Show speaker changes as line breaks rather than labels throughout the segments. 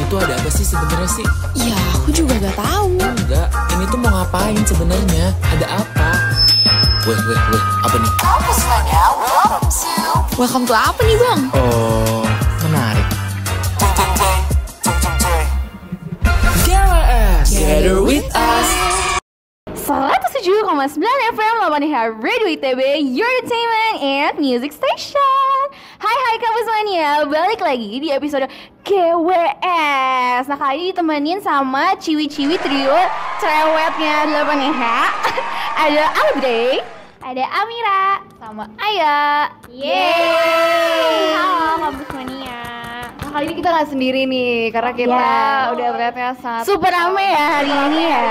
tuh ada apa sih sebenarnya sih?
Ya, aku juga gak tahu.
Enggak, ini tuh mau ngapain sebenarnya? Ada apa? Weh, apa nih?
Welcome to apa nih, Bang?
Oh, menarik. GWS, Gather with us.
107,9 FM Lamanihar Radio ITB, your entertainment and music station. Hai Kampus Mania, balik lagi di episode GWS. Nah, kali ini ditemenin sama ciwi-ciwi trio cerewetnya 8H. Ada Audrey, ada Amira, sama Aya. Yeay. Halo Kampus Mania. Nah, kali ini kita nggak sendiri nih, karena kita udah ternyata sangat super rame ya hari ini ya.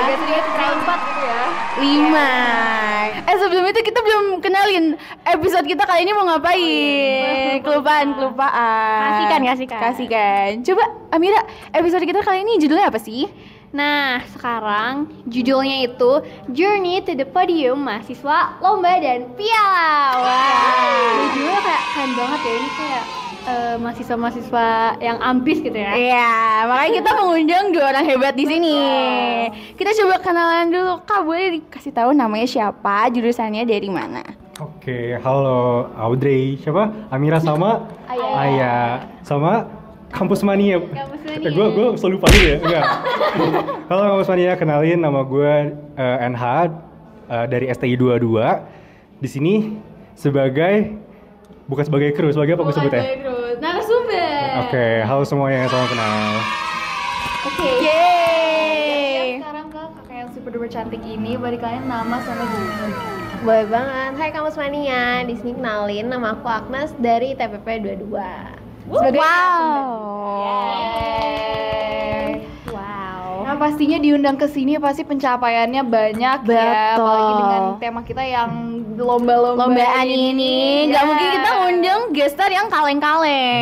Biasanya kita 4 gitu ya. 5. Sebelum itu kita belum kenalin episode kita kali ini mau ngapain. Kelupaan. Kasihkan. Coba Amira, episode kita kali ini judulnya apa sih?
Nah, sekarang judulnya itu Journey to the Podium Mahasiswa Lomba dan Piala. Wow. Judulnya kayak keren banget ya, ini kayak mahasiswa-mahasiswa yang ambis gitu ya.
Iya, makanya kita mengundang 2 orang hebat di sini. Kita coba kenalan dulu. Kak, boleh dikasih tahu namanya siapa, jurusannya dari mana?
Oke, halo Audrey. Siapa? Amira sama Aya. Sama Kampus Mania. Gue selalu lupa gitu ya. Enggak. Halo Kampus Mania, kenalin nama gue NH dari STI 22. Di sini bukan sebagai kru, sebagai apa gue sebutnya?
Narasumber.
Oke, halo semuanya, salam kenal.
Oke.
Yeay. Sekarang ke kakak yang super duper cantik ini, balik kalian nama sama judul.
Boleh banget. Hai Kampus Mania, di sini kenalin nama aku Agnes dari TPP 22.
Sebagai Nah, pastinya diundang ke sini pasti pencapaiannya banyak.
Betul.
Ya, apalagi dengan tema kita yang lombaan ini. Gak mungkin kita ngundang gestar yang kaleng-kaleng.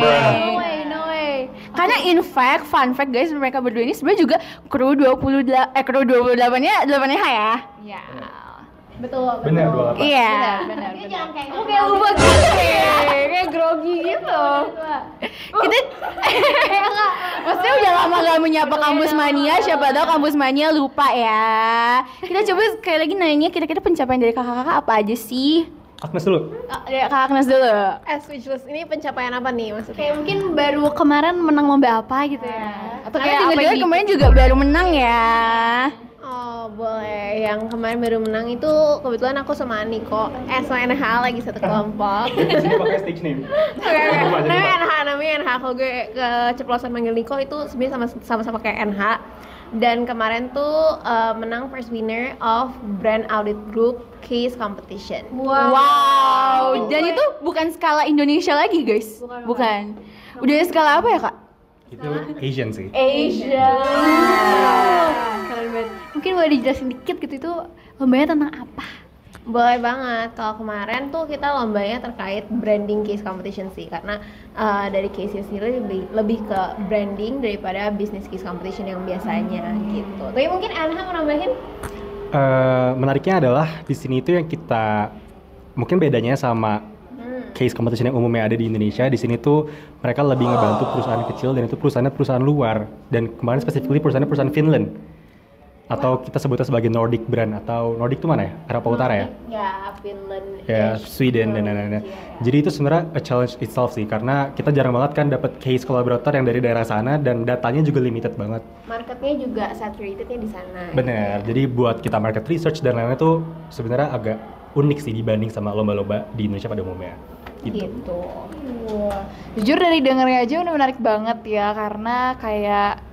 No way. Karena in fact, fun fact guys, mereka berdua ini sebenarnya juga kru 28-nya 8H ya.
Iya.
Betul.
Benar, 28.
Iya.
Benar.
Jangan kayak
Aku kayak lupa gitu ya. Kayak grogi gitu. Kita maksudnya udah lama gak menyapa Kampus Mania, siapa tahu Kampus Mania lupa ya. Kita coba sekali lagi nanya, kira-kira pencapaian dari kakak-kakak apa aja sih?
Agnes dulu.
Dari Kak Agnes dulu.
Speechless. Ini pencapaian apa nih maksudnya?
Kayak mungkin baru kemarin menang lomba apa gitu ya.
Atau kayak dengar kemarin juga baru menang ya.
Oh boleh, yang kemarin baru menang itu kebetulan aku sama Niko sama NH lagi satu kelompok.
Di sini pakai stage name.
Namanya NH, kalau gue keceplosan manggil Niko itu sebenarnya sama-sama kayak NH. Dan kemarin tuh menang first winner of Brand Audit Group Case Competition.
Wow. Dan itu bukan skala Indonesia lagi guys. Bukan. Udah skala apa ya kak?
Itu Asian sih.
Asia.
Keren banget. Mungkin boleh dijelasin dikit gitu, itu lombanya tentang apa?
Boleh banget. Kalau kemarin tuh kita lombanya terkait branding case competition sih, karena dari case sendiri lebih ke branding daripada business case competition yang biasanya gitu. Tapi mungkin Anha mau nambahin?
Menariknya adalah di sini itu yang kita mungkin bedanya sama case competition yang umumnya ada di Indonesia. Di sini tuh mereka lebih ngebantu perusahaan kecil, dan itu perusahaan luar. Dan kemarin specifically perusahaan Finland. Atau kita sebutnya sebagai Nordic brand, atau Nordic itu mana ya? Eropa Utara ya?
Ya, Finland.
Ya, Sweden dan lain-lainnya. Jadi itu sebenarnya a challenge itself sih, karena kita jarang banget kan dapat case collaborator yang dari daerah sana, dan datanya juga limited banget.
Marketnya juga saturatednya di sana.
Bener. Jadi buat kita market research dan lain-lain itu sebenarnya agak unik sih dibanding sama lomba-lomba di Indonesia pada umumnya. Gitu.
Wah, jujur dari dengarnya aja udah menarik banget ya, karena kayak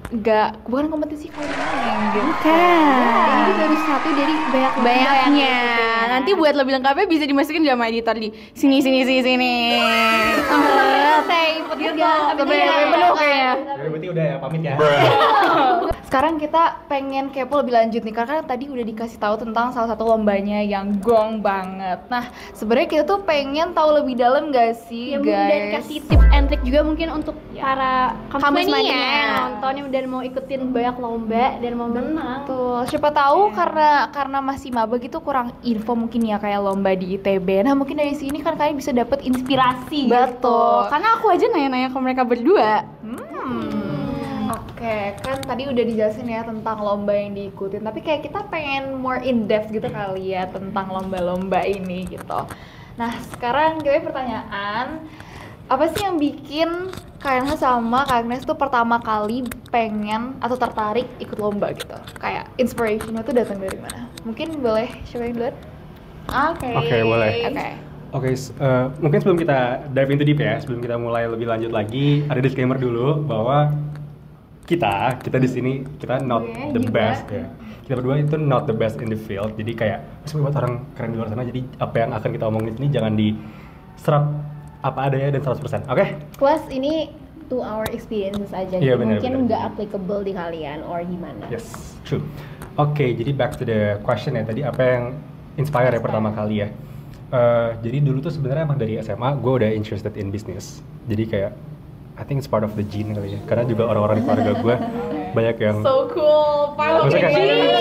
bukan kompetisi kaleng gitu.
Bukan. Ini baru satu dari
Banyaknya. Nanti buat lebih lengkapnya bisa dimasukin sama editor di sini.
Selesai podcast
Penuh kayaknya.
Jadi berarti udah ya, pamit ya.
Sekarang kita pengen kepo lebih lanjut nih, karena tadi udah dikasih tahu tentang salah satu lombanya yang gong banget. Nah, sebenarnya kita tuh pengen tahu lebih dalam gak sih,
ya, mungkin dan
guys?
kasih tips and trick juga mungkin untuk para kampus
Kampus
mania
mania
yang nonton yang udah mau ikutin banyak lomba dan mau menang.
Tuh, siapa tahu karena masih maba gitu kurang info mungkin ya kayak lomba di ITB. Nah, mungkin dari sini kan kalian bisa dapat inspirasi. Betul. Karena aku aja nanya-nanya ke mereka berdua.
Oke, kan tadi udah dijelasin ya tentang lomba yang diikutin, tapi kayak kita pengen more in depth gitu kali ya tentang lomba-lomba ini gitu. Nah, sekarang gue pertanyaan, apa sih yang bikin Kak sama Kak Agnes tuh pertama kali pengen atau tertarik ikut lomba gitu? Kayak inspirationnya tuh datang dari mana? Mungkin boleh siapa yang duluan?
Oke, boleh. Oke, mungkin sebelum kita dive into deep ya, sebelum kita mulai lebih lanjut lagi, ada disclaimer dulu bahwa kita di sini kita not the best ya. Kita berdua itu not the best in the field. Jadi kayak masih buat orang keren di luar sana. Jadi apa yang akan kita omongin ini jangan diserap apa adanya dan 100%. Oke?
Plus ini to our experiences aja.
Iya,
Mungkin nggak applicable di kalian or gimana.
Yes, true. Oke, jadi back to the question ya tadi, apa yang inspire ya pertama kali ya. Jadi dulu tuh sebenarnya emang dari SMA gue udah interested in business. Jadi kayak I think it's part of the gene kali ya. Karena juga orang-orang di keluarga gue banyak yang
So cool, part of the gene.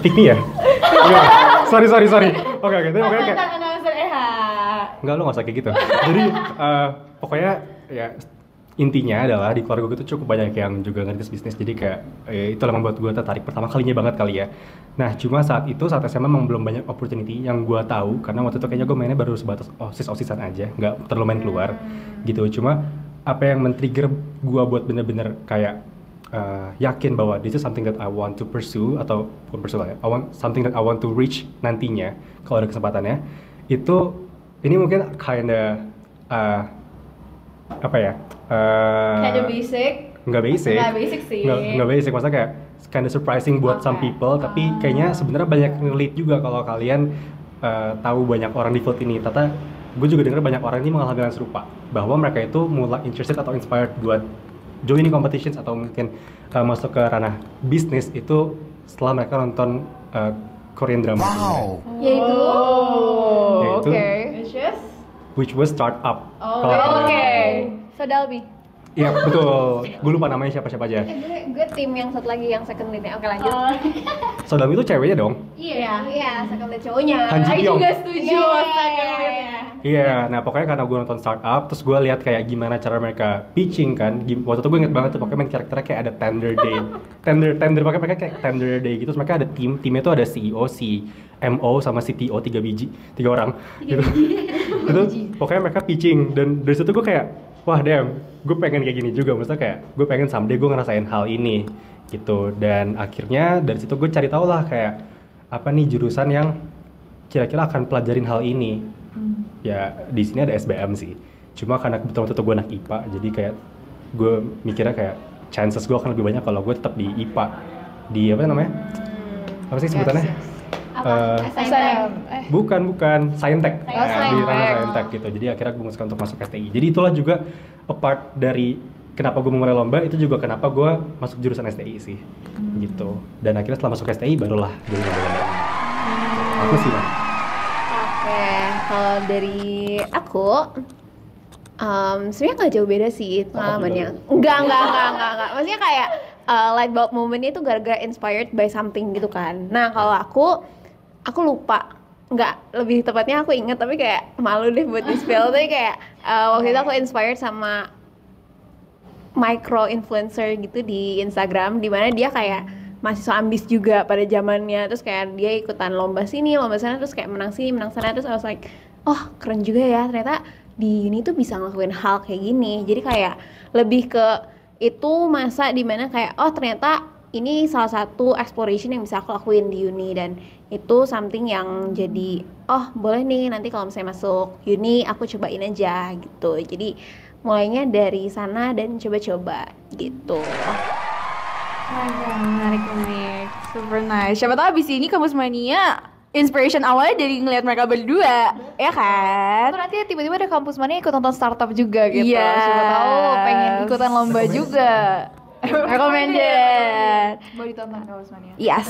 Pick me ya? Enggak, sorry. Oke, tapi pokoknya kayak enggak, lu gak usah kayak gitu. Jadi pokoknya ya intinya adalah di keluarga gue tuh cukup banyak yang juga ngerintis bisnis. Jadi kayak itulah membuat gue tertarik pertama kalinya banget kali ya. Nah cuma saat SMA memang belum banyak opportunity yang gue tahu. Karena waktu itu kayaknya gue mainnya baru sebatas OSIS-OSISan aja, nggak terlalu main keluar gitu. Cuma apa yang men-trigger gue buat bener-bener kayak yakin bahwa this is something that I want to pursue, atau bukan pursue lah ya, something that I want to reach nantinya kalau ada kesempatannya. Itu ini mungkin kinda apa ya?
Kinda basic.
Nggak basic.
Nggak basic sih.
Nggak basic, maksudnya kayak kinda surprising buat some people, tapi kayaknya sebenarnya banyak relate juga kalau kalian tahu banyak orang di field ini. Tata, gue juga dengar banyak orang ini mengalami hal yang serupa, bahwa mereka itu mulai interested atau inspired buat joining competitions atau mungkin masuk ke ranah bisnis itu setelah mereka nonton Korean drama.
Wow.
Yaitu which was Startup.
So Dalby.
Iya betul, gue lupa namanya siapa aja.
Gue tim yang satu lagi yang second lead-nya. Oke lanjut.
Sodam itu ceweknya dong?
Iya, second lead cowoknya.
Han Ji Pyong.
juga setuju
Iya, nah pokoknya karena gue nonton Startup, terus gue lihat kayak gimana cara mereka pitching kan. Waktu itu gue inget banget tuh, pokoknya main karakternya kayak ada tender day, tender, pokoknya mereka kayak tender day gitu. Terus mereka ada timnya tuh ada CEO, CMO sama CTO 3 orang gitu. Itu pokoknya mereka pitching, dan dari situ gue kayak wah damn, gue pengen kayak gini juga. Maksudnya kayak gue pengen someday gue ngerasain hal ini gitu. Dan akhirnya dari situ gue cari tahu lah kayak apa nih jurusan yang kira-kira akan pelajarin hal ini. Ya di sini ada SBM sih. Cuma karena kebetulan itu gue anak IPA, jadi kayak gue mikirnya kayak chances gue akan lebih banyak kalau gue tetap di IPA. Di apa namanya? Apa sih sebutannya? Bukan Saintek. Di ranah Saintek gitu. Jadi akhirnya gue memutuskan untuk masuk STI. Jadi itulah juga a part dari kenapa gue memulai lomba, itu juga kenapa gue masuk jurusan STI sih. Gitu. Dan akhirnya setelah masuk STI barulah jadi lomba-lomba. Aku sih lah.
Oke, kalau dari aku sebenarnya nggak jauh beda sih pengalamannya. Enggak. Maksudnya kayak light bulb momentnya itu gara-gara inspired by something gitu kan. Nah kalau aku lupa, nggak, lebih tepatnya aku ingat tapi kayak malu deh buat di-spill. Tapi kayak waktu itu aku inspired sama micro influencer gitu di Instagram, dimana dia kayak mahasiswa ambis juga pada zamannya. Terus kayak dia ikutan lomba sini, lomba sana, terus kayak menang sini, menang sana. Terus I was like, oh keren juga ya, ternyata di uni tuh bisa ngelakuin hal kayak gini. Jadi kayak lebih ke itu masa dimana kayak oh ternyata ini salah satu exploration yang bisa aku lakuin di uni. Dan itu something yang jadi oh boleh nih nanti kalau misalnya masuk uni aku cobain aja gitu. Jadi mulainya dari sana dan coba-coba gitu.
Menarik, super nice. Siapa tahu abis ini Kampus Mania inspiration awalnya dari ngelihat mereka berdua, ya kan?
Atau nanti tiba-tiba ada Kampus Mania ikut nonton startup juga gitu.
Yes.
Siapa tahu pengen ikutan lomba juga.
Recommended.
Mau ditonton Kampus Mania.
Yes.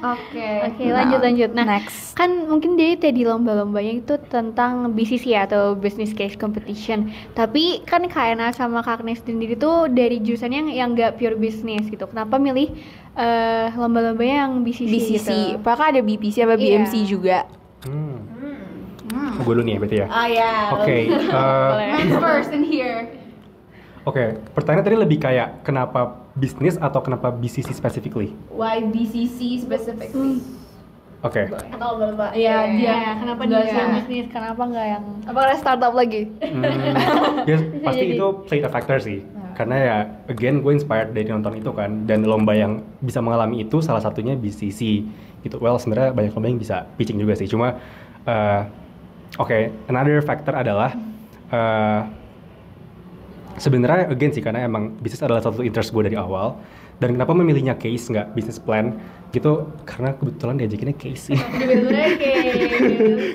Oke,
Lanjut. Nah,
next.
kan mungkin dari tadi lomba-lombanya itu tentang BCC atau Business Case Competition. Tapi kan Kak Ena sama Kak Agnes sendiri tuh dari jurusan yang nggak pure business gitu. Kenapa milih lomba-lombanya yang BCC gitu?
Apakah ada BPC apa BMC juga?
Gue dulu nih ya berarti ya.
Oh ya.
Oke.
First in here.
Oke, pertanyaan tadi lebih kayak kenapa bisnis atau kenapa BCC specifically?
Why BCC specifically?
Oke.
Atau berapa? Ya dia
kenapa
nggak
dia
sama.
bisnis, kenapa nggak yang
Apakah startup lagi?
Ya, pasti itu played a factor sih. Karena ya, again gue inspired dari nonton itu kan, dan lomba yang bisa mengalami itu salah satunya BCC gitu. Well, sebenarnya banyak lomba yang bisa pitching juga sih. Cuma, another factor adalah sebenarnya again sih, karena emang bisnis adalah satu interest gue dari awal. Dan kenapa memilihnya case nggak business plan gitu? Karena kebetulan diajakinnya case sih.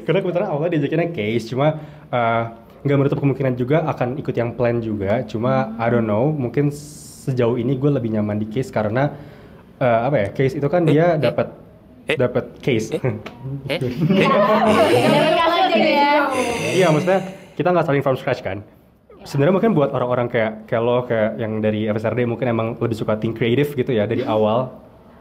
Karena kebetulan awalnya diajakinnya case, cuma nggak menutup kemungkinan juga akan ikut yang plan juga. Cuma I don't know, mungkin sejauh ini gue lebih nyaman di case karena case itu kan dia dapat case. Iya, maksudnya kita nggak starting from scratch kan. Sebenarnya mungkin buat orang-orang kayak lo, kayak yang dari FSRD mungkin emang lebih suka think kreatif gitu ya dari awal.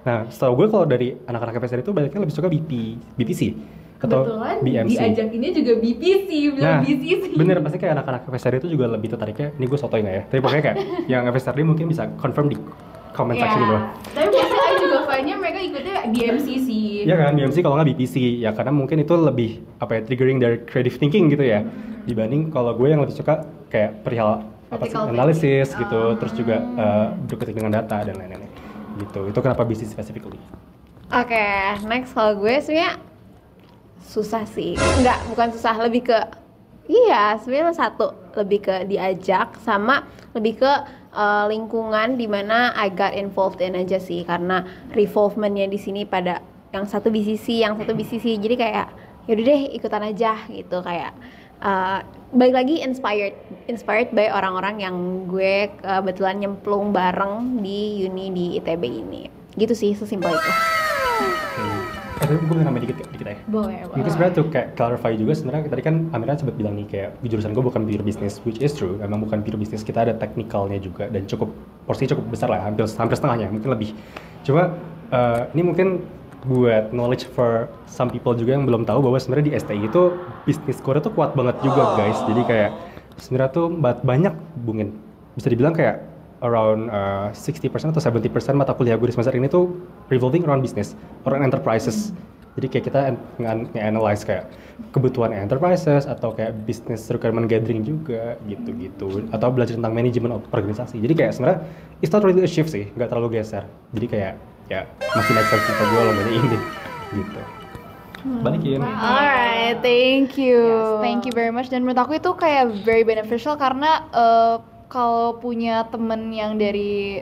Nah, setahu gue kalau dari anak-anak FSRD itu banyaknya lebih suka BPC atau
Kebetulan
BMC.
diajakinnya juga BPC, bilang BCC.
Bener, pasti kayak anak-anak FSRD itu juga lebih tertariknya, ini gue sotoy nggak ya? Tapi pokoknya kayak yang FSRD mungkin bisa confirm di comment section di bawah.
Tapi biasanya juga kayaknya mereka ikutnya BMC sih.
Iya kan, BMC kalau nggak BPC, ya karena mungkin itu lebih triggering dari creative thinking gitu ya. Dibanding kalau gue yang lebih suka kayak perihal analisis gitu, terus juga berkutik dengan data dan lain-lain gitu. Itu kenapa BCC specifically.
Oke, next kalau gue sebenarnya susah sih. Bukan susah, lebih ke sebenarnya satu lebih ke diajak sama lebih ke lingkungan dimana I got involved in aja sih, karena revolvementnya di sini pada yang satu BCC, yang satu BCC, jadi kayak yaudah deh ikutan aja gitu, kayak balik lagi inspired by orang-orang yang gue kebetulan nyemplung bareng di uni di ITB ini, gitu sih, sesimpel itu.
Tapi gue mau nambahin dikit ya?
Boleh.
Mungkin sebenarnya tuh kayak clarify juga, sebenarnya tadi kan Amira sempat bilang nih kayak jurusan gue bukan pure business, which is true, emang bukan pure business, kita ada technicalnya juga dan porsinya cukup besar lah, hampir setengahnya, mungkin lebih. Cuma ini mungkin buat knowledge for some people juga yang belum tahu bahwa sebenarnya di STI itu bisnis core tuh kuat banget juga guys. Jadi kayak sebenarnya tuh banyak bisa dibilang kayak around 60% atau 70% mata kuliah gue di semester ini tuh revolving around business, around enterprises. Jadi kayak kita nge-analyze kayak kebutuhan enterprises atau kayak business requirement gathering juga gitu-gitu, atau belajar tentang manajemen organisasi. Jadi kayak sebenarnya it's not really a shift sih, nggak terlalu geser. Jadi kayak ya masih naik kita gue lombanya ini gitu. Balikin.
Alright, thank you.
Yes,
Thank you very much. Dan menurut aku itu kayak very beneficial karena kalau punya temen yang dari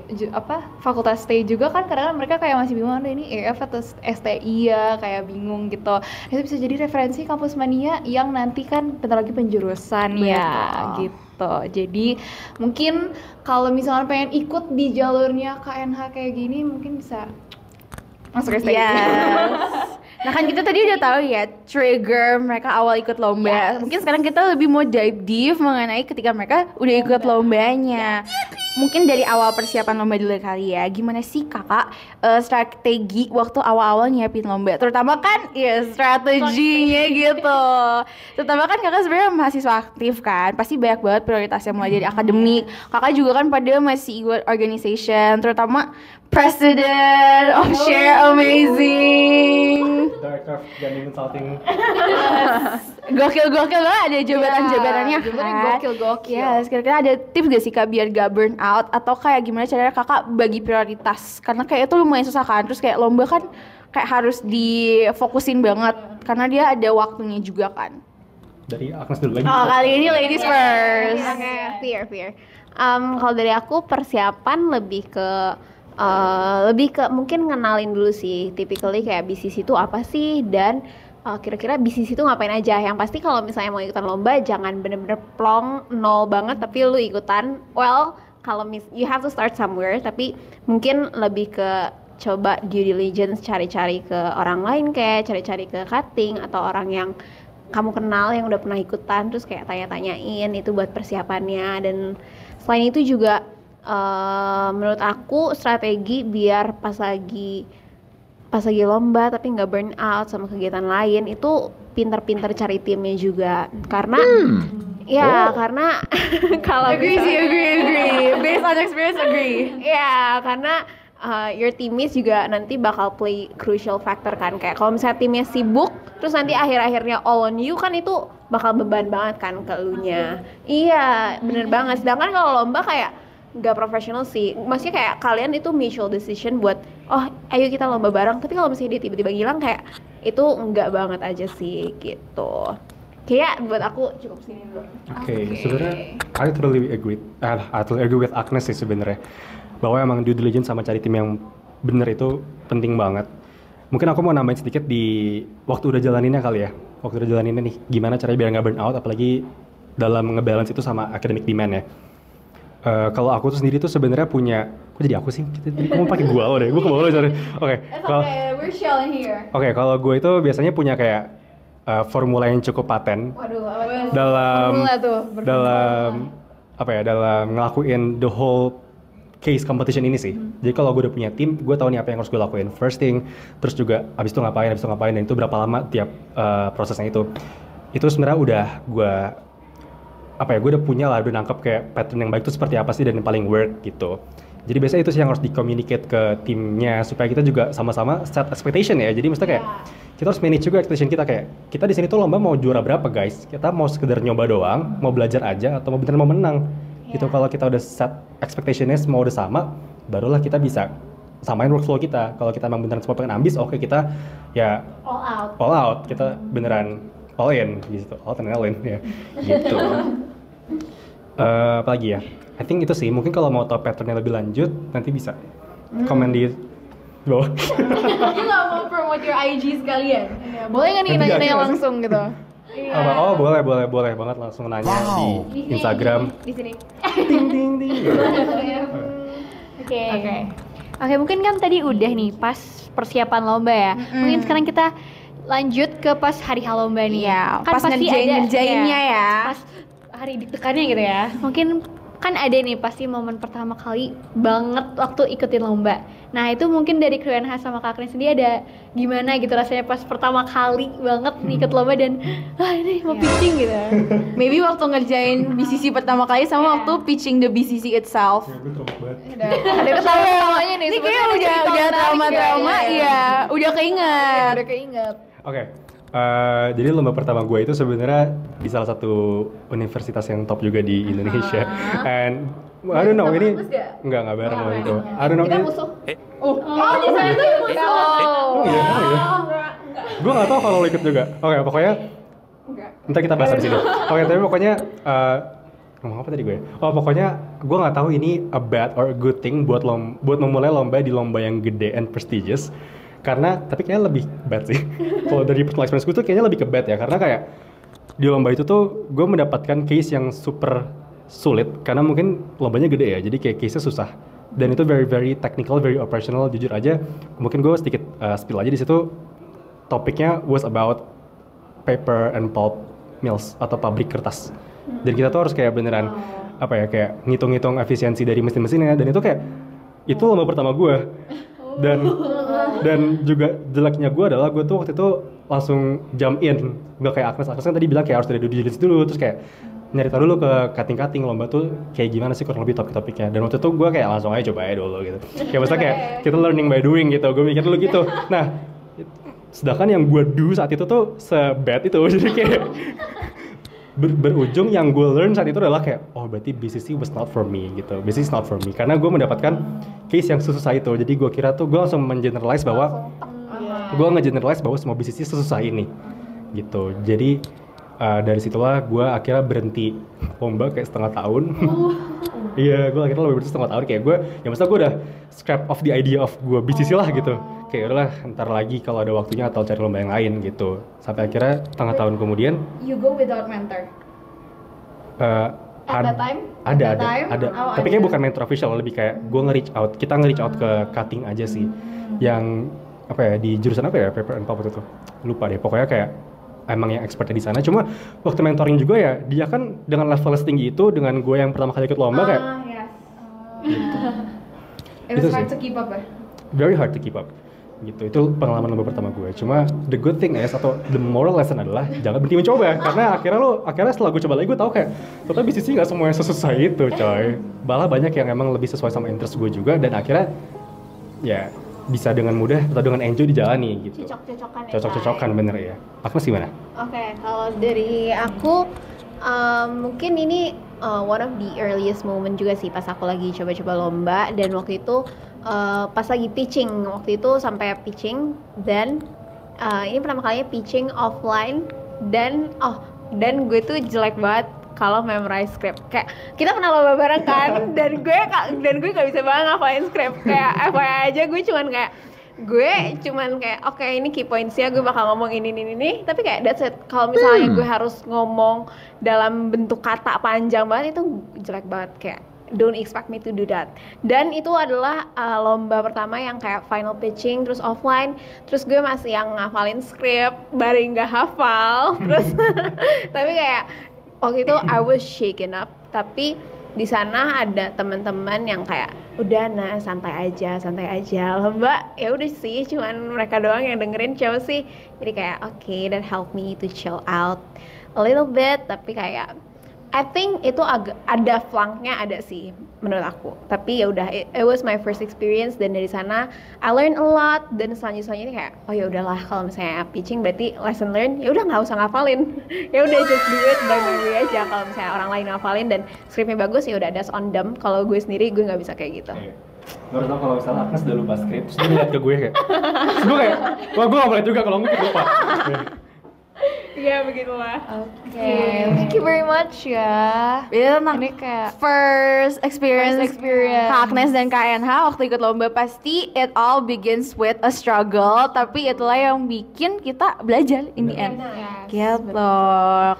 fakultas STI juga kan kadang-kadang mereka kayak masih bingung, ini EF atau STI ya, kayak bingung gitu. Itu bisa jadi referensi Kampus Mania yang nanti kan bentar lagi penjurusan ya gitu. Jadi mungkin kalau misalnya pengen ikut di jalurnya KNH kayak gini mungkin bisa masuk STI.
Yes. Nah kan kita tadi udah tahu ya trigger mereka awal ikut lomba. Mungkin sekarang kita lebih mau dive deep mengenai ketika mereka udah ikut lombanya. Mungkin dari awal persiapan lomba dulu kali ya. Gimana sih kakak strategi waktu awal-awal nyiapin lomba? Terutama kan ya strateginya gitu. Terutama kan kakak sebenarnya mahasiswa aktif kan. Pasti banyak banget prioritasnya mulai dari akademik. Kakak juga kan pada masih ikut organization, terutama President of Share Amazing.
Director of Branding Consulting.
Gokil lah, ada jabatan-jabatannya kan.
Gokil.
Ya, kira-kira ada tips gak sih kak biar gak burn out, atau kayak gimana caranya kakak bagi prioritas, karena kayak itu lumayan susah kan. Terus kayak lomba kan kayak harus difokusin banget karena dia ada waktunya juga kan.
Dari Agnes dulu lagi.
Oh, kali ini ladies first.
Oke, fair. Kalau dari aku persiapan lebih ke mungkin ngenalin dulu sih, typically kayak BCC itu apa sih, dan kira-kira BCC itu ngapain aja. Yang pasti kalau misalnya mau ikutan lomba jangan bener-bener plong nol banget tapi lu ikutan. Well, kalau you have to start somewhere, tapi mungkin lebih ke coba due diligence, cari-cari ke orang lain, kayak cari-cari ke cutting atau orang yang kamu kenal yang udah pernah ikutan, terus kayak tanya-tanyain, itu buat persiapannya. Dan selain itu juga menurut aku strategi biar pas lagi lomba tapi nggak burn out sama kegiatan lain, itu pinter-pinter cari timnya juga, karena karena kalau
Agree. on experience agree.
Iya, karena your teammates juga nanti bakal play crucial factor kan. Kayak kalau misalnya timnya sibuk, terus nanti akhir-akhirnya all on you kan itu bakal beban banget kan ke elunya. Iya, bener banget. Sedangkan kalau lomba kayak nggak profesional sih. Maksudnya kayak kalian itu mutual decision buat, oh ayo kita lomba bareng. Tapi kalau misalnya dia tiba-tiba ngilang kayak itu nggak banget aja sih gitu. Kayak buat aku cukup sini dulu.
Oke, sebenarnya I totally agree with Agnes sih sebenarnya. Bahwa emang due diligence sama cari tim yang bener itu penting banget. Mungkin aku mau nambahin sedikit di waktu udah jalaninnya kali ya. Waktu udah jalaninnya nih, gimana caranya biar nggak burn out, apalagi dalam ngebalance itu sama academic demand ya. Kalau aku tuh sendiri tuh sebenarnya punya, kok jadi aku sih? Kamu pakai gua lo deh, gua kemana sorry. Oke,
we're chilling here.
Oke, kalau gue itu biasanya punya kayak formula yang cukup paten.
Waduh, apa
dalam
formula tuh?
dalam apa ya, dalam ngelakuin the whole case competition ini sih. Jadi kalau gue udah punya tim, gue tahu nih apa yang harus gue lakuin first thing, terus juga abis itu ngapain, dan itu berapa lama tiap prosesnya itu. Itu sebenarnya udah gue udah punya lah, udah nangkep kayak pattern yang baik itu seperti apa sih dan yang paling work gitu. Jadi biasanya itu sih yang harus di-communicate ke timnya supaya kita juga sama-sama set expectation ya. Jadi maksudnya kayak kita harus manage juga expectation kita, kayak kita di sini tuh lomba mau juara berapa guys? Kita mau sekedar nyoba doang, mau belajar aja atau mau beneran mau menang. Gitu. Kalau kita udah set expectation-nya semua udah sama, barulah kita bisa samain workflow kita. Kalau kita emang beneran semua pengen ambis, oke kita ya all out. Kita beneran all in gitu. All in ya. Gitu. Apalagi ya? I think itu sih, mungkin kalau mau tahu patternnya lebih lanjut nanti bisa komen di bawah.
Dia nggak mau promote your IG sekalian. Boleh nggak nih nanya langsung gitu?
Oh boleh banget langsung nanya di Instagram.
Di sini.
Ding.
Oke, mungkin kan tadi udah nih pas persiapan lomba ya. Mungkin sekarang kita lanjut ke pas hari lomba nih.
Iya,
Kan
pas
pasti
ngerjainnya
ada,
ya.
Pas hari ditekannya gitu ya. Mungkin kan ada nih pasti momen pertama kali banget waktu ikutin lomba. Nah itu mungkin dari Kru NH sama Kak Agnes sendiri ada gimana gitu rasanya pas pertama kali banget nih ikut lomba dan ini mau pitching gitu.
Maybe waktu ngerjain BCC pertama kali sama waktu pitching the BCC itself.
Ya, gue trauma banget.
Ada ketawa-ketawanya nih.
Ini kayak udah trauma-trauma, iya, udah keinget.
Udah keinget.
Oke. Jadi lomba pertama gue itu sebenarnya di salah satu universitas yang top juga di Indonesia. And I don't know, ini enggak bareng loh itu. I don't know.
Kita musuh.
di sana tuh musuh.
Oh iya. Gue nggak tahu kalau lo ikut juga. Oke, pokoknya ntar kita bahas di sini. Oke, tapi pokoknya ngomong apa tadi gue? Oh, pokoknya gue nggak tahu ini a bad or a good thing buat memulai lomba di lomba yang gede and prestigious. Karena, tapi kayaknya lebih bad sih. Kalau dari personal experience gue tuh kayaknya lebih ke bad ya. Karena kayak di lomba itu tuh gue mendapatkan case yang super sulit. Karena mungkin lombanya gede ya, jadi kayak case-nya susah. Dan itu very very technical, very operational. Jujur aja, mungkin gue sedikit spill aja di situ. Topiknya was about paper and pulp mills atau pabrik kertas. Dan kita tuh harus kayak beneran kayak ngitung-ngitung efisiensi dari mesin-mesinnya. Dan itu kayak itu lomba pertama gue. Dan juga jeleknya gue adalah gue tuh waktu itu langsung jump in, gak kayak Agnes kan tadi bilang kayak harus dari due diligence dulu, terus kayak nyari tahu dulu ke cutting lomba tuh kayak gimana sih kurang lebih topik-topiknya. Dan waktu itu gue kayak langsung aja coba aja dulu gitu, kayak maksudnya kayak kita learning by doing gitu, gue mikir dulu gitu. Nah sedangkan yang gue do saat itu tuh se-bad itu, jadi kayak berujung yang gue learn saat itu adalah kayak berarti BCC was not for me gitu. BCC is not for me karena gue mendapatkan case yang susah itu. Jadi gue kira tuh gue langsung mengeneralize bahwa semua BCC sesusah ini gitu. Jadi dari situlah gue akhirnya berhenti lomba kayak setengah tahun. Iya, gue akhirnya lomba berhenti setengah tahun, kayak gue ya maksudnya gue udah scrap off the idea of gue BCC lah gitu. Kayak udahlah ntar lagi kalau ada waktunya atau cari lomba yang lain gitu. Sampai akhirnya setengah tahun kemudian
You go without mentor? At that time?
Ada. Tapi kayak bukan mentor official, lebih kayak gue kita nge-reach out ke cutting aja sih. Yang di jurusan paper and pulp itu tuh. Lupa deh, pokoknya kayak emang yang expertnya di sana. Cuma waktu mentoring juga ya, dia kan dengan level setinggi itu, dengan gue yang pertama kali ikut lomba kayak
Yes.
gitu.
It was hard to keep up ya?
Very hard to keep up. gitu. Itu pengalaman lomba pertama gue. Cuma the good thing atau the moral lesson adalah jangan berhenti mencoba, karena akhirnya setelah gue coba lagi gue tahu kayak ternyata bisnis nggak semuanya sesusah itu coy. Malah banyak yang emang lebih sesuai sama interest gue juga, dan akhirnya ya bisa dengan mudah atau dengan enjoy dijalani gitu. Cocok-cocokan bener ya. Agnes gimana?
Oke, kalau dari aku mungkin ini one of the earliest moment juga sih pas aku lagi coba-coba lomba, dan waktu itu pas lagi pitching, waktu itu sampai pitching, dan ini pertama kalinya pitching offline, dan gue tuh jelek banget kalau memorize script. Kayak kita pernah lomba bareng kan, dan gue nggak bisa banget ngafalin script. Kayak FYI aja, gue cuman kayak oke, ini key points-nya, gue bakal ngomong ini, tapi kayak that's it. Kalau misalnya gue harus ngomong dalam bentuk kata panjang banget, itu jelek banget. Kayak don't expect me to do that. Dan itu adalah lomba pertama yang kayak final pitching terus offline, terus gue masih yang ngafalin script, baru nggak hafal, terus tapi kayak waktu itu I was shaken up. Tapi di sana ada teman-teman yang kayak udah santai aja lomba, ya udah sih, cuman mereka doang yang dengerin show sih, jadi kayak okay, that helped me to chill out a little bit. Tapi kayak I think itu agak ada flunknya, ada sih menurut aku. Tapi ya udah, it was my first experience, dan dari sana I learned a lot. Dan selanjutnya ini kayak oh ya udahlah, kalau misalnya pitching berarti lesson learned, ya udah nggak usah ngafalin. Ya udah just do it by my way aja. Kalau misalnya orang lain ngafalin dan skripnya bagus, ya udah that's on them. Kalau gue sendiri, gue nggak bisa kayak gitu.
Menurut lo kalau misalnya Agnes udah lupa skrip, terus dia ngeliat ke gue kayak gue kayak, wah gue gak boleh juga kalau mungkin lupa.
Iya begitulah.
Oke, thank you very much ya.
Ini
kayak
first experience Kak Agnes dan Kak NH waktu ikut lomba. Pasti it all begins with a struggle, tapi itulah yang bikin kita belajar in the end. Gitu.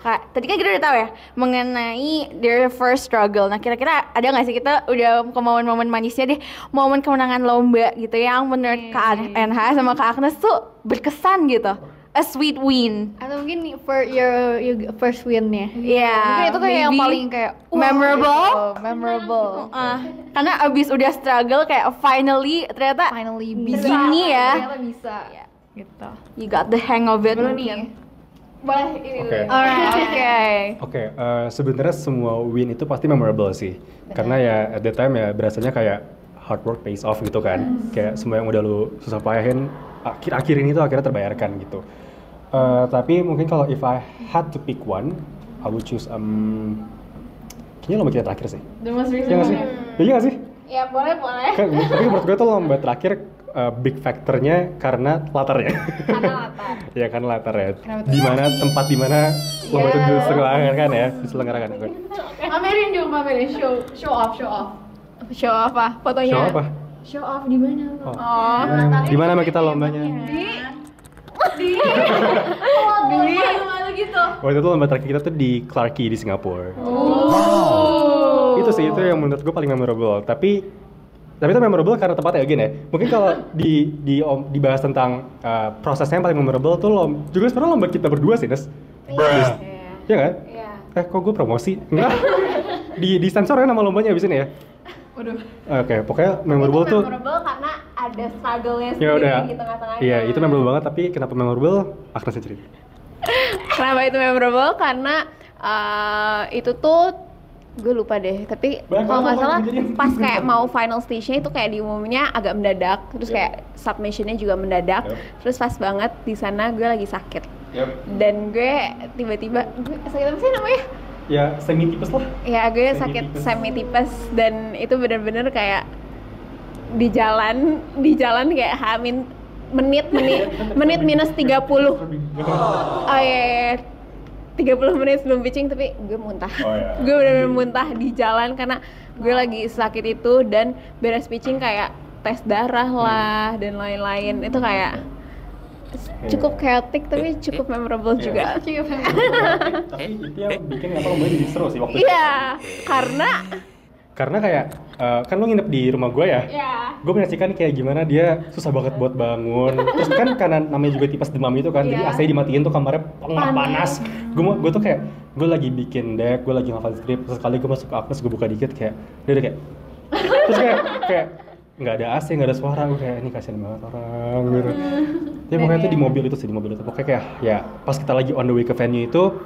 Kak, tadi kan kita udah tahu ya mengenai their first struggle. Nah, kira-kira ada nggak sih, kita udah ke momen-momen manisnya deh, momen kemenangan lomba gitu yang menurut Kak NH sama Kak Agnes tuh berkesan gitu, a sweet win.
Atau mungkin for your first win-nya.
Iya.
mungkin itu kayak yang paling kayak
memorable.
Memorable.
Karena abis udah struggle kayak finally ternyata begini ya.
Ternyata bisa. Gitu.
You got the hang of it.
Belum nih.
Boleh ini
Oke.
dulu.
Alright.
Oke, sebenarnya semua win itu pasti memorable sih. Karena ya at the time ya berasanya kayak hard work pays off gitu kan. Kayak semua yang udah lu susah payahin akhir-akhir ini tuh akhirnya terbayarkan gitu. Tapi mungkin kalau if I had to pick one, I would choose kayaknya lomba kita terakhir sih.
The most recent.
Iya nggak sih? Iya nggak sih?
Ya boleh.
Tapi menurut gue tuh lomba terakhir big factornya karena latarnya.
Karena latar.
Ya karena latar ya. Tempat di mana lomba itu diselenggarakan ya, diselenggarakan.
Pamerin dong, pamerin. Show off.
Show apa? Fotonya.
Show apa?
Show off di mana?
Di mana kita lombanya?
Malu gitu.
Waktu itu lomba terakhir kita tuh di Clarke Quay di Singapura. Itu sih, itu yang menurut gue paling memorable. Tapi itu memorable karena tempatnya again ya. Mungkin kalau dibahas tentang prosesnya yang paling memorable tuh juga sebenarnya lomba kita berdua sih, Nes. Iya kan?
Iya.
Kok gue promosi? Enggak. di sensor ya nama lombanya abis ini ya. Oke, pokoknya memorable tuh.
Memorable karena ada struggle-nya
Ya udah.
sendiri di tengah-tengahnya.
Iya, itu memorable banget. Tapi kenapa memorable? Agnes cerita.
Kenapa itu memorable? Karena itu tuh gue lupa deh. Tapi kalau nggak salah pas kayak mau final stage-nya itu kayak diumumnya agak mendadak. Terus kayak submission-nya juga mendadak. Terus pas banget di sana gue lagi sakit. Dan gue tiba-tiba sakit apa sih namanya?
Ya semi tipes lah.
Ya gue sakit semi tipes, dan itu bener-bener kayak di jalan kayak menit minus 30. Oh iya, 30 menit sebelum pitching, tapi gue muntah. Gue bener-bener muntah di jalan karena gue lagi sakit itu, dan beres pitching kayak tes darah lah dan lain-lain. Itu kayak cukup chaotic tapi cukup memorable juga.
Tapi itu yang bikin lombanya jadi seru sih waktu itu.
Iya,
karena kayak kan lo nginep di rumah gue ya. Gue menyaksikan kayak gimana dia susah banget buat bangun. Terus kan karena namanya juga tipes demam itu kan, jadi AC dimatiin tuh kamarnya panas. Gue tuh kayak gue lagi bikin deck, gue lagi ngafalin skrip, terus sekali gue masuk ke Agnes, gue buka dikit kayak dia udah kayak terus kayak nggak ada AC, nggak ada suara, gue kayak ini kasihan banget orang gitu. Tapi pokoknya itu di mobil itu pokoknya kayak ya pas kita lagi on the way ke venue itu,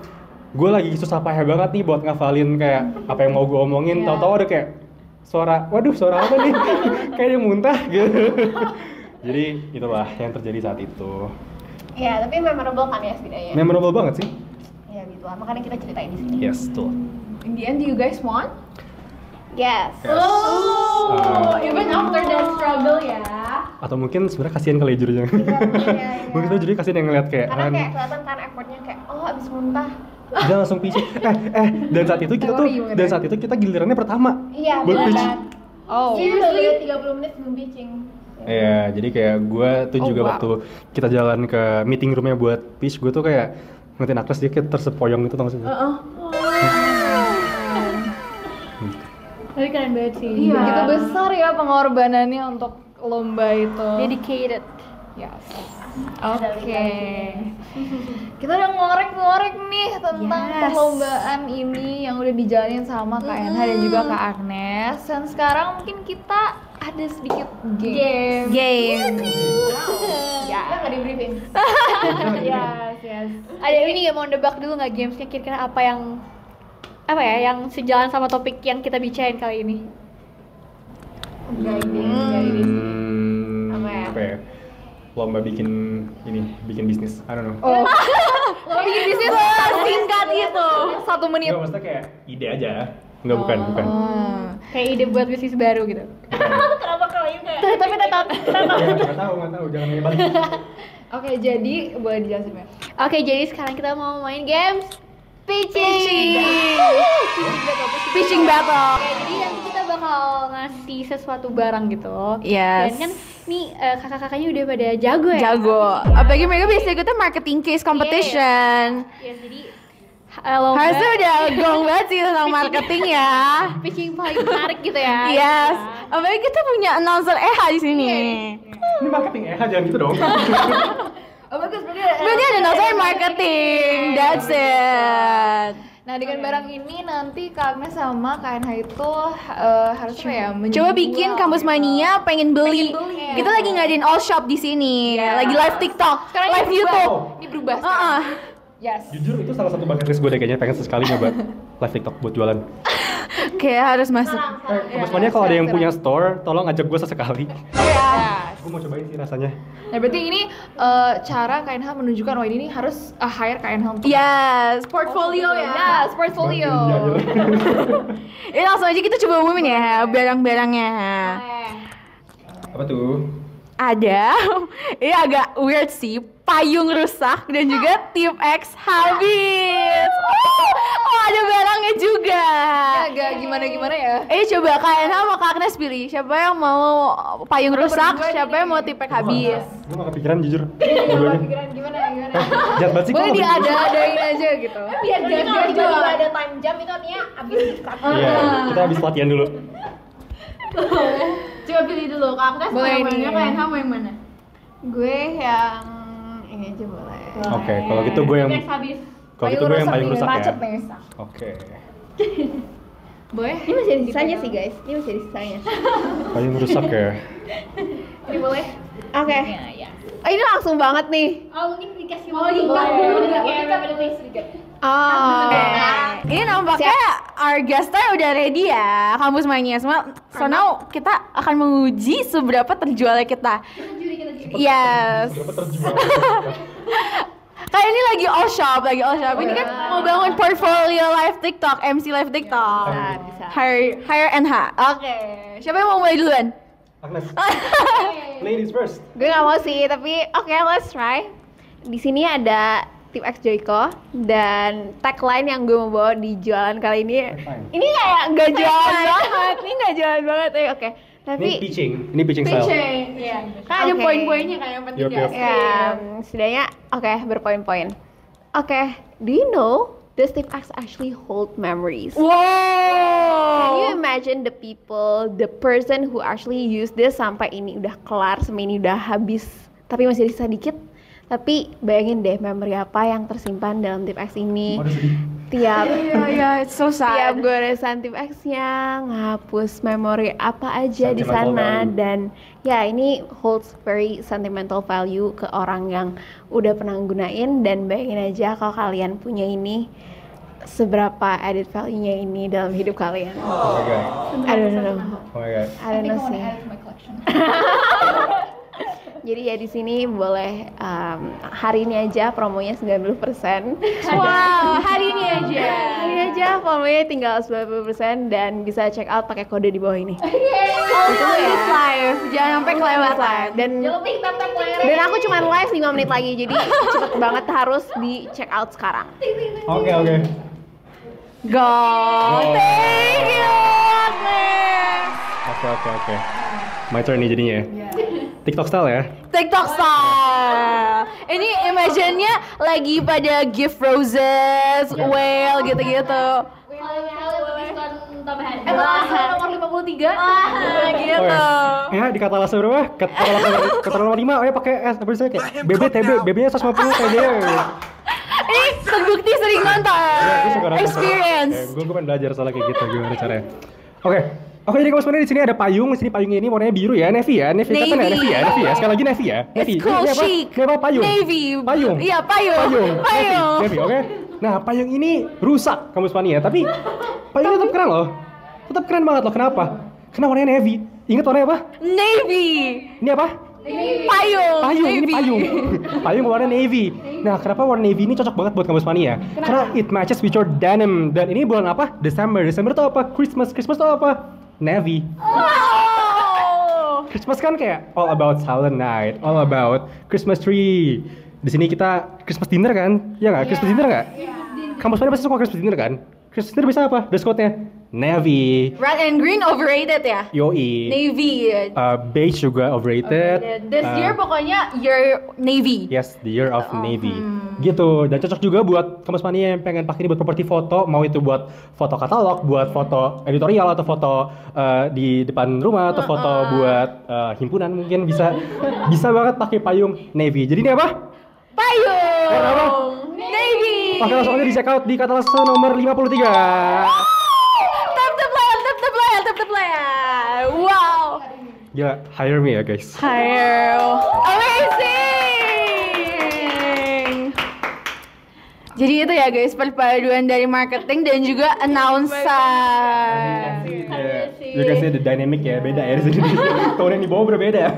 gue lagi susah payah banget nih buat ngafalin kayak apa yang mau gue omongin, tahu-tahu ada kayak suara apa nih, kayak dia muntah gitu. Jadi itulah yang terjadi saat itu.
Ya, tapi memorable kan ya setidaknya.
Memorable banget sih.
Ya gitu lah, makanya kita ceritain di sini.
Yes, tuh.
In the end, do you guys won?
Yes.
Even after that struggle ya.
Atau mungkin sebenarnya kasihan kali jurinya. Mungkin tuh juri kasihan yang ngeliat kayak
Karena kayak kelihatan kan effortnya kayak abis muntah.
dia langsung pitching. Dan saat itu kita gilirannya pertama.
Iya,
buat
benar.
pitching.
Seriously 30 menit sebelum pitching.
Iya, jadi kayak gue tuh juga waktu kita jalan ke meeting roomnya buat pitch, gue tuh kayak ngeliatin Agnes dia kayak tersepoyong gitu tau gak sih?
Tapi keren banget sih.
Iya. Begitu besar ya pengorbanannya untuk lomba itu.
Dedicated.
Yes. Oke. Kita udah ngorek-ngorek nih tentang perlombaan ini yang udah dijalanin sama Kak Enha dan juga Kak Agnes. Dan sekarang mungkin kita ada sedikit game.
Ya, nggak di briefing.
Yes.
Ada ini nggak mau nebak dulu nggak gamesnya kira-kira apa yang sejalan sama topik yang kita bicarain kali ini?
Apa ya? Lomba bikin bisnis, I don't know.
Lomba bikin bisnis singkat gitu. 1 menit.
Enggak, maksudnya kayak ide aja. Enggak, bukan.
Kayak ide buat bisnis baru gitu.
Kenapa kalau ini kayak
Tapi tetap.
Enggak tahu, jangan nanya balik.
Oke, jadi boleh dijelasin ya?
Oke, jadi sekarang kita mau main games pitching
battle.
Oke, jadi nanti kita bakal ngasih sesuatu barang gitu.
Yes.
Dan kan nih kakak-kakaknya udah pada jago ya.
Apalagi mereka biasanya ikutnya marketing case competition.
Ya, jadi
Harusnya udah gong banget sih tentang marketing ya.
pitching paling menarik gitu ya.
Yes. Apalagi kita punya announcer EHA di sini.
Ini marketing jangan gitu dong.
Berarti ada announcer marketing. That's it.
Nah, dengan barang ini nanti Kak Agnes sama Kak Enha itu harus
Coba bikin Kampus Mania pengen beli. Kita lagi ngadain all shop di sini. Lagi live TikTok, live YouTube.
Ini berubah. Yes.
Jujur itu salah satu bucket list gue deh kayaknya, pengen sekali nyoba live TikTok buat jualan.
Kayak harus masuk.
Kampus Mania kalau ada yang punya store, tolong ajak gue sesekali. Gue mau cobain sih rasanya.
Nah, berarti ini cara Kak Enha menunjukkan ini harus hire Kak Enha untuk
Yes, portfolio ya.
Yes, portfolio.
Ini langsung aja kita coba umumin ya barang-barangnya.
Apa tuh?
Ada, ini agak weird sih, payung rusak dan juga tip X habis. Oh, ada barangnya juga.
Agak gimana ya?
Coba Kak Enha sama Kak Agnes pilih, siapa yang mau payung rusak, siapa yang mau tip X habis.
Gue gak kepikiran jujur.
Pikiran gimana?
Jangan banget sih.
Boleh diada-adain aja gitu.
biar kalau tiba-tiba ada time jump itu artinya abis start.
Iya, kita habis latihan dulu.
Coba pilih dulu, Kak Agnes mau yang mana, Kak Enha mau yang mana?
Gue yang ini aja boleh.
Oke, kalau gitu gue yang paling rusak ya.
Macet nih.
Oke.
Boleh?
Ini masih ada sisanya sih guys. Ini masih ada sisanya.
Paling rusak ya.
Ini boleh?
Oke.
Ya.
Ini langsung banget nih.
Mungkin dikasih
sedikit.
Ini nampaknya our guest star udah ready ya, Kampus Mania semua. So now kita akan menguji seberapa terjualnya kita. Yes.
Berapa terjual?
Kayak ini lagi all shop. Ini kan mau bangun portfolio live TikTok, MC live TikTok.
Bisa.
Hire NH. Oke. Siapa yang mau mulai duluan?
Agnes. Ladies first.
Gue gak mau sih, tapi oke, let's try. Di sini ada Tip X Joyko dan tagline yang gue mau bawa di jualan kali ini. Ini kayak nggak jualan banget. Ini nggak jualan banget. Oke. Tapi
Ini pitching style.
Iya. Kan ada
Oke.
poin-poinnya kan yang penting
Yup, yup.
ya, setidaknya berpoin-poin. Oke, do you know does Tip X actually hold memories? Can you
Wow.
imagine the person who actually use this sampai ini udah kelar, sampai ini udah habis, tapi masih sisa dikit? Tapi bayangin deh memori apa yang tersimpan dalam TipX ini.
Waduh, sedih.
Tiap
Iya, it's so
tiap
sad.
goresan TipX-nya ngapus memori apa aja di
Sentimental
sana
value.
dan ya ini holds very sentimental value ke orang yang udah pernah gunain dan bayangin aja kalau kalian punya ini seberapa added value-nya ini dalam hidup kalian.
Oh my god.
I don't know.
Oh my god.
I don't know sih. Jadi ya di sini boleh hari ini aja promonya 90%.
Wow, hari ini aja.
Hari ini aja promonya tinggal 90% dan bisa check out pakai kode di bawah ini.
Only this live, jangan sampai kelewatan.
Dan aku cuma live 5 menit lagi jadi cepet banget harus di check out sekarang.
Oke, oke.
Go, thank you, Agnes.
Oke. My turn nih jadinya ya. TikTok style ya.
TikTok style. Ini imagine-nya lagi pada gift roses, whale gitu-gitu.
Nomor 53.
Gitu.
Oh ya, di kata langsung berapa? Kata nomor 5, oh ya pakai S, apa sih kayak BB TB, BB-nya 150 kayak dia.
Ini terbukti sering nonton.
Gue suka nonton.
Experience.
Gue pengen belajar soalnya kayak gitu gimana caranya. Oke, jadi kalau sebenarnya di sini ada payung, di sini payungnya ini warnanya biru ya, navy ya, navy kan ya, navy ya. Sekali lagi navy ya. Navy.
It's cool
Ini apa?
chic.
Ini apa? Payung.
Navy.
Payung.
Iya, payung.
Navy, oke. Nah, payung ini rusak kamu Spania, tapi payungnya tetap keren loh. Tetap keren banget loh. Kenapa? Karena warnanya navy. Ingat warnanya apa?
Navy.
Ini apa?
Payung.
Payung, ini
Navy.
payung. Payung warna navy. Nah, kenapa warna navy ini cocok banget buat kamu Spania? Karena it matches with your denim. Dan ini bulan apa? Desember. Desember itu apa? Christmas. Christmas itu apa? Navy.
Wow.
Christmas kan kayak all about silent night, all about Christmas tree. Di sini kita Christmas dinner kan? Iya nggak? Christmas dinner nggak? Kamu Spania pasti suka Christmas dinner kan? Christmas dinner bisa apa? Dress code-nya navy.
Red and green overrated ya?
Yoi.
Navy.
Beige juga overrated.
This year pokoknya year navy.
Yes, the year of navy. Gitu. Dan cocok juga buat kamu Spania yang pengen pakai ini buat properti foto, mau itu buat foto katalog, buat foto editorial atau foto di depan rumah atau foto buat himpunan mungkin bisa banget pakai payung navy. Jadi ini apa?
Payung.
Warna apa?
Navy.
Oke, langsung aja di check out di Catalase nomor 53.
Tap the player. Wow.
Gila, hire me ya guys.
Amazing. Jadi itu ya guys, perpaduan dari marketing dan juga announcer.
You can see the dynamic ya, beda ya di sini. Tone yang di bawah berbeda.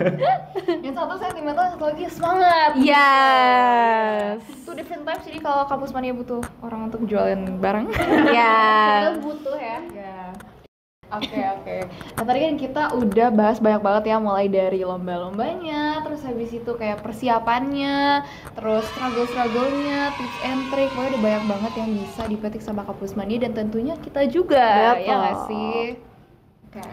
Yang satu sentimental, satu lagi semangat.
Yes.
Two different types, jadi kalau kampus mania butuh orang untuk jualin barang.
Ya.
Kita butuh ya. Oke. Nah tadi kan kita udah bahas banyak banget ya, mulai dari lomba-lombanya, terus habis itu kayak persiapannya, terus struggle-struggle-nya, tips and trick, pokoknya udah banyak banget yang bisa dipetik sama kampus mania dan tentunya kita juga,
Betul.
ya nggak sih? Oke.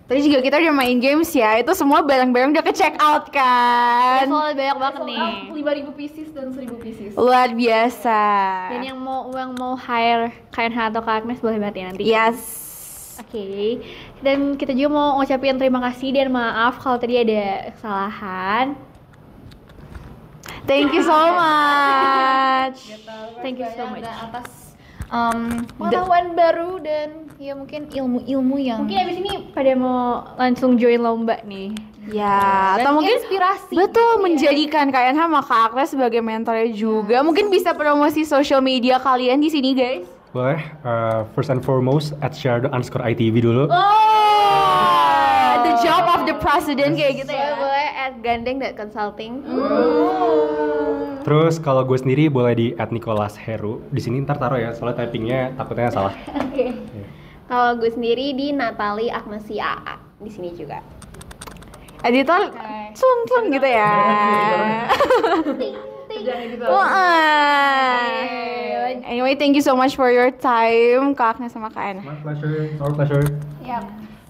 Tadi juga kita udah main games ya, itu semua barang-barang udah ke check out kan.
Soalnya banyak banget nih.
5.000 pieces dan 1.000 pieces.
Luar biasa.
Dan yang mau hire KNH atau Kak Agnes boleh banget ya nanti.
Yes.
Oke. Dan kita juga mau ngucapin terima kasih dan maaf kalau tadi ada kesalahan.
Thank you so much.
Thank you so much.
Atas pengetahuan baru dan ya mungkin ilmu-ilmu yang
Mungkin abis ini pada mau langsung join lomba nih.
Ya, atau mungkin
inspirasi.
betul menjadikan KNH sama Kak Agnes sebagai mentornya juga. Mungkin bisa promosi social media kalian di sini, guys.
Boleh, first and foremost @shardo_itv dulu.
The job of the president kayak gitu ya.
Boleh @gandeng.consulting.
Terus kalau gue sendiri boleh di @nicholasheru. Di sini ntar taruh ya, soalnya typingnya takutnya salah.
Kalau gue sendiri di Natali Agnesia di sini juga.
Editor sun gitu ya. Anyway, thank you so much for your time, Kak Agnes sama Kak Ena.
My pleasure, our pleasure.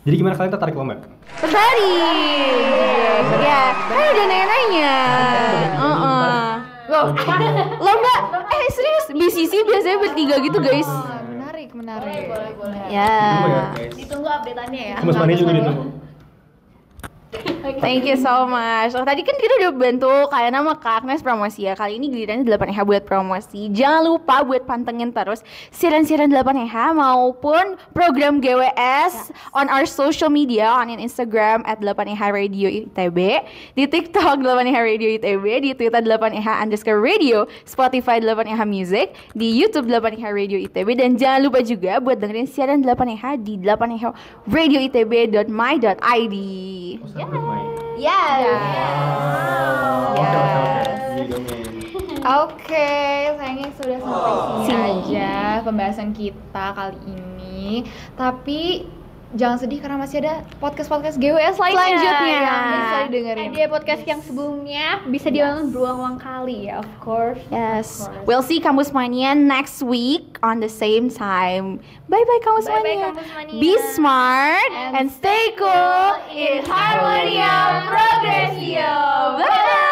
Jadi gimana kalian tertarik lomba?
Tertarik. Ya, kan udah nanya-nanya. Loh, lomba. Serius, BCC biasanya bertiga gitu, guys.
menarik.
Ya.
Tunggu ya guys.
Ditunggu update-annya ya.
Kamu Spania juga ditunggu.
Thank you so much. Tadi kan kita udah bantu kalian sama Kak Agnes promosi ya. Kali ini gilirannya 8EH buat promosi. Jangan lupa buat pantengin terus siaran-siaran 8EH maupun program GWS on our social media, on Instagram @8EH Radio ITB, di TikTok 8EH Radio ITB, di Twitter 8EH_radio, Spotify 8EH Music, di YouTube 8EH Radio ITB, dan jangan lupa juga buat dengerin siaran 8EH di 8EHradioitb.my.id.
Oke, sayangnya sudah sampai sini aja pembahasan kita kali ini. Tapi jangan sedih karena masih ada podcast-podcast GWS lainnya
Selanjutnya.
yang bisa didengerin.
Ada podcast yang sebelumnya bisa ditonton berulang-ulang kali ya, of course.
Yes, we'll see Kampus Mania next week on the same time. Bye-bye Kampus Mania.
Kampus Mania.
Be smart and stay cool in Harmonia Progressio. Bye.